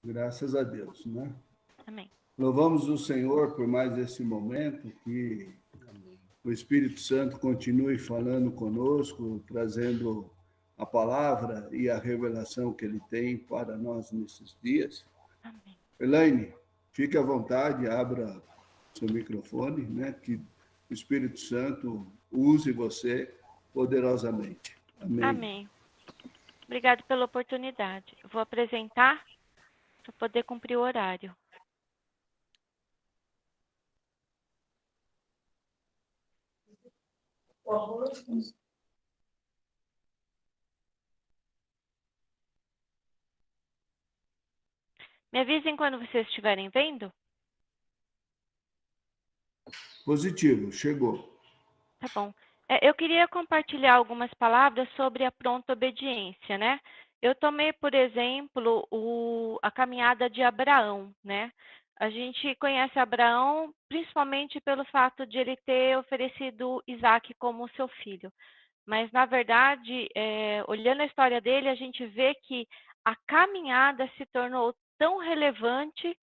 Graças a Deus, né? Amém. Louvamos o Senhor por mais esse momento, que o Espírito Santo continue falando conosco, trazendo a palavra e a revelação que ele tem para nós nesses dias. Amém. Elaine, fique à vontade, abra seu microfone, né? Que o Espírito Santo use você poderosamente. Amém. Amém. Obrigado pela oportunidade. Eu vou apresentar para poder cumprir o horário. Me avisem quando vocês estiverem vendo? Positivo, chegou. Tá bom. Eu queria compartilhar algumas palavras sobre a pronta obediência, né? Eu tomei, por exemplo, a caminhada de Abraão, né? A gente conhece Abraão principalmente pelo fato de ele ter oferecido Isaac como seu filho. Mas, na verdade, olhando a história dele, a gente vê que a caminhada se tornou tão relevante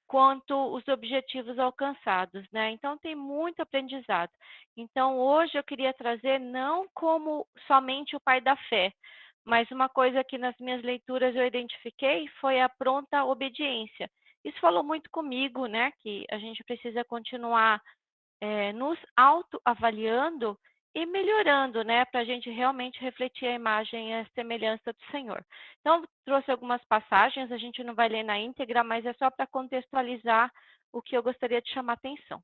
quanto os objetivos alcançados, né? Então tem muito aprendizado. Então hoje eu queria trazer não como somente o pai da fé, mas uma coisa que nas minhas leituras eu identifiquei foi a pronta obediência. Isso falou muito comigo, né? Que a gente precisa continuar nos autoavaliando e melhorando, né, para a gente realmente refletir a imagem e a semelhança do Senhor. Então, trouxe algumas passagens, a gente não vai ler na íntegra, mas é só para contextualizar o que eu gostaria de chamar a atenção.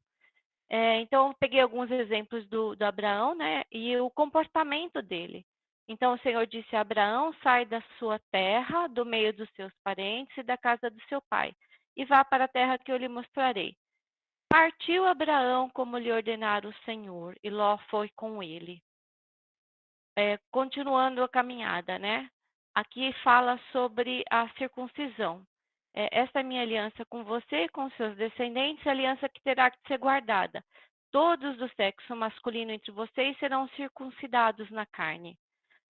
Então, eu peguei alguns exemplos do Abraão, né, e o comportamento dele. Então, o Senhor disse a Abraão: sai da sua terra, do meio dos seus parentes e da casa do seu pai, e vá para a terra que eu lhe mostrarei. Partiu Abraão como lhe ordenara o Senhor, e Ló foi com ele. Continuando a caminhada, né? Aqui fala sobre a circuncisão. Esta é minha aliança com você e com seus descendentes, aliança que terá que ser guardada. Todos do sexo masculino entre vocês serão circuncidados na carne.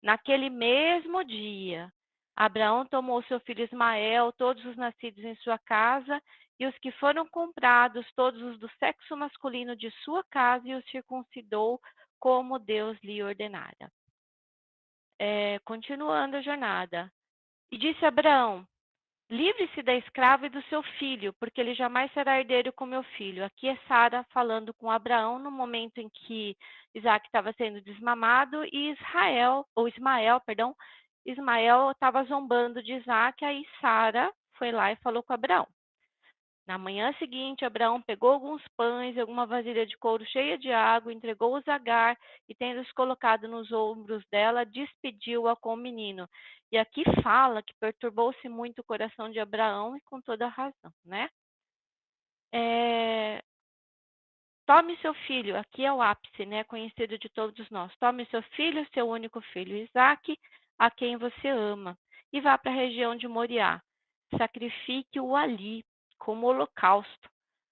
Naquele mesmo dia, Abraão tomou seu filho Ismael, todos os nascidos em sua casa, e os que foram comprados, todos os do sexo masculino de sua casa, e os circuncidou como Deus lhe ordenara. Continuando a jornada. E disse Abraão: livre-se da escrava e do seu filho, porque ele jamais será herdeiro com meu filho. Aqui é Sara falando com Abraão no momento em que Isaac estava sendo desmamado e Ismael, perdão, Ismael estava zombando de Isaac, aí Sara foi lá e falou com Abraão. Na manhã seguinte, Abraão pegou alguns pães e alguma vasilha de couro cheia de água, entregou-os a Agar e, tendo-os colocado nos ombros dela, despediu-a com o menino. E aqui fala que perturbou-se muito o coração de Abraão e com toda a razão, né? Tome seu filho, aqui é o ápice, né, conhecido de todos nós. Tome seu filho, seu único filho, Isaque, a quem você ama, e vá para a região de Moriá. Sacrifique-o ali, como holocausto,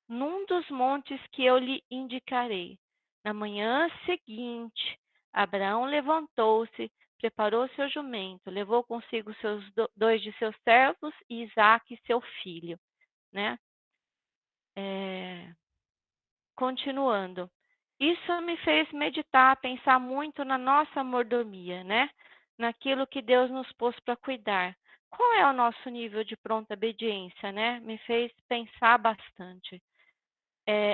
num dos montes que eu lhe indicarei. Na manhã seguinte, Abraão levantou-se, preparou seu jumento, levou consigo dois de seus servos e Isaque, seu filho, né? Continuando. Isso me fez meditar, pensar muito na nossa mordomia, né? Naquilo que Deus nos pôs para cuidar. Qual é o nosso nível de pronta obediência, né? Me fez pensar bastante.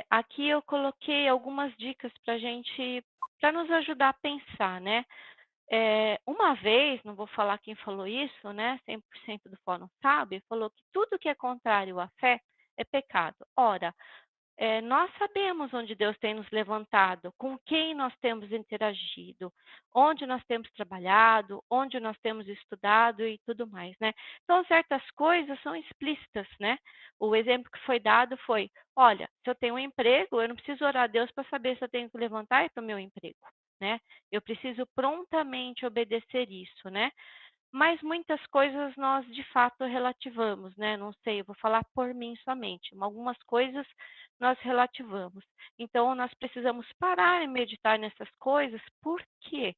Aqui eu coloquei algumas dicas para gente, para nos ajudar a pensar, né? Uma vez, não vou falar quem falou isso, né? 100% do fórum sabe, falou que tudo que é contrário à fé é pecado. Ora, nós sabemos onde Deus tem nos levantado, com quem nós temos interagido, onde nós temos trabalhado, onde nós temos estudado e tudo mais, né? Então, certas coisas são explícitas, né? O exemplo que foi dado foi: olha, se eu tenho um emprego, eu não preciso orar a Deus para saber se eu tenho que levantar e ir para o meu emprego, né? Eu preciso prontamente obedecer isso, né? Mas muitas coisas nós de fato relativamos, né? Não sei, eu vou falar por mim somente. Algumas coisas nós relativamos. Então, nós precisamos parar e meditar nessas coisas. Por quê?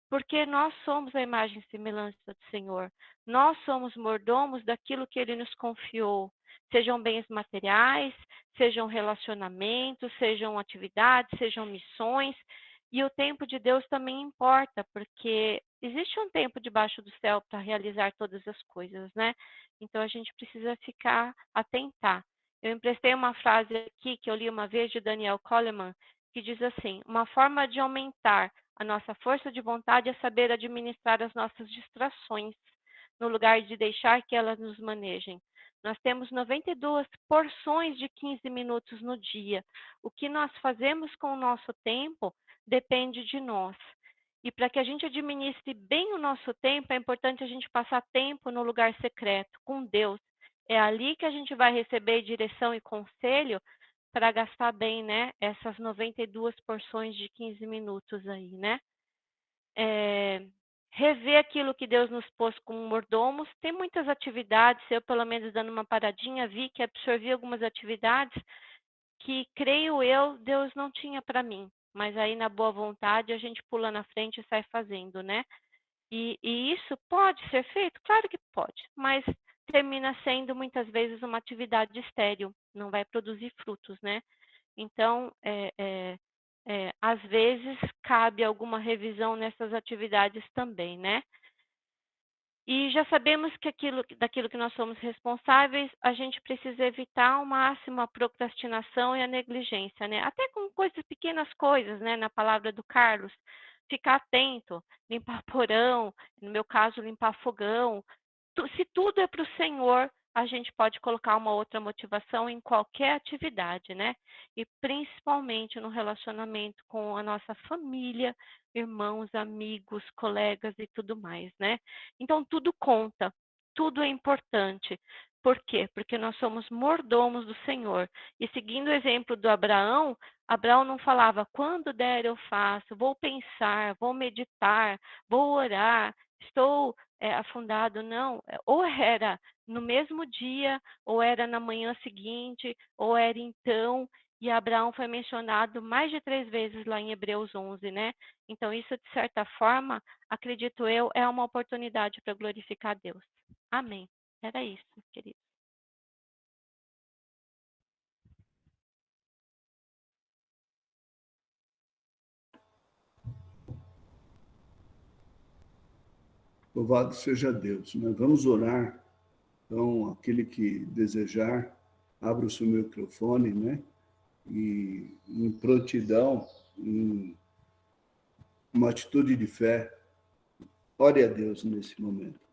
porque nós somos a imagem e semelhança do Senhor. Nós somos mordomos daquilo que Ele nos confiou, sejam bens materiais, sejam relacionamentos, sejam atividades, sejam missões. E o tempo de Deus também importa, porque existe um tempo debaixo do céu para realizar todas as coisas, né? Então a gente precisa ficar atentar. Eu emprestei uma frase aqui que eu li uma vez de Daniel Goleman, que diz assim: uma forma de aumentar a nossa força de vontade é saber administrar as nossas distrações, no lugar de deixar que elas nos manejem. Nós temos 92 porções de 15 minutos no dia. O que nós fazemos com o nosso tempo depende de nós. E para que a gente administre bem o nosso tempo, é importante a gente passar tempo no lugar secreto, com Deus. É ali que a gente vai receber direção e conselho para gastar bem, né? Essas 92 porções de 15 minutos aí, né? Rever aquilo que Deus nos pôs como mordomos. Tem muitas atividades, eu pelo menos dando uma paradinha, vi que absorvi algumas atividades que, creio eu, Deus não tinha para mim. Mas aí, na boa vontade, a gente pula na frente e sai fazendo, né? E isso pode ser feito? Claro que pode, mas termina sendo muitas vezes uma atividade estéril, não vai produzir frutos, né? Então, às vezes, cabe alguma revisão nessas atividades também, né? E já sabemos que daquilo que nós somos responsáveis, a gente precisa evitar ao máximo a procrastinação e a negligência, né? Até com coisas, pequenas coisas, né? Na palavra do Carlos, ficar atento, limpar porão, no meu caso, limpar fogão. Se tudo é para o Senhor, a gente pode colocar uma outra motivação em qualquer atividade, né? E principalmente no relacionamento com a nossa família, irmãos, amigos, colegas e tudo mais, né? Então, tudo conta, tudo é importante. Por quê? Porque nós somos mordomos do Senhor. E seguindo o exemplo do Abraão, Abraão não falava, quando der eu faço, vou pensar, vou meditar, vou orar, estou afundado. Não, ou era no mesmo dia, ou era na manhã seguinte, ou era então. E Abraão foi mencionado mais de 3 vezes lá em Hebreus 11, né? Então, isso, de certa forma, acredito eu, é uma oportunidade para glorificar a Deus. Amém. Era isso, querido. Louvado seja Deus. Nós vamos orar. Então, aquele que desejar, abra o seu microfone, né? E em prontidão, em uma atitude de fé, ore a Deus nesse momento.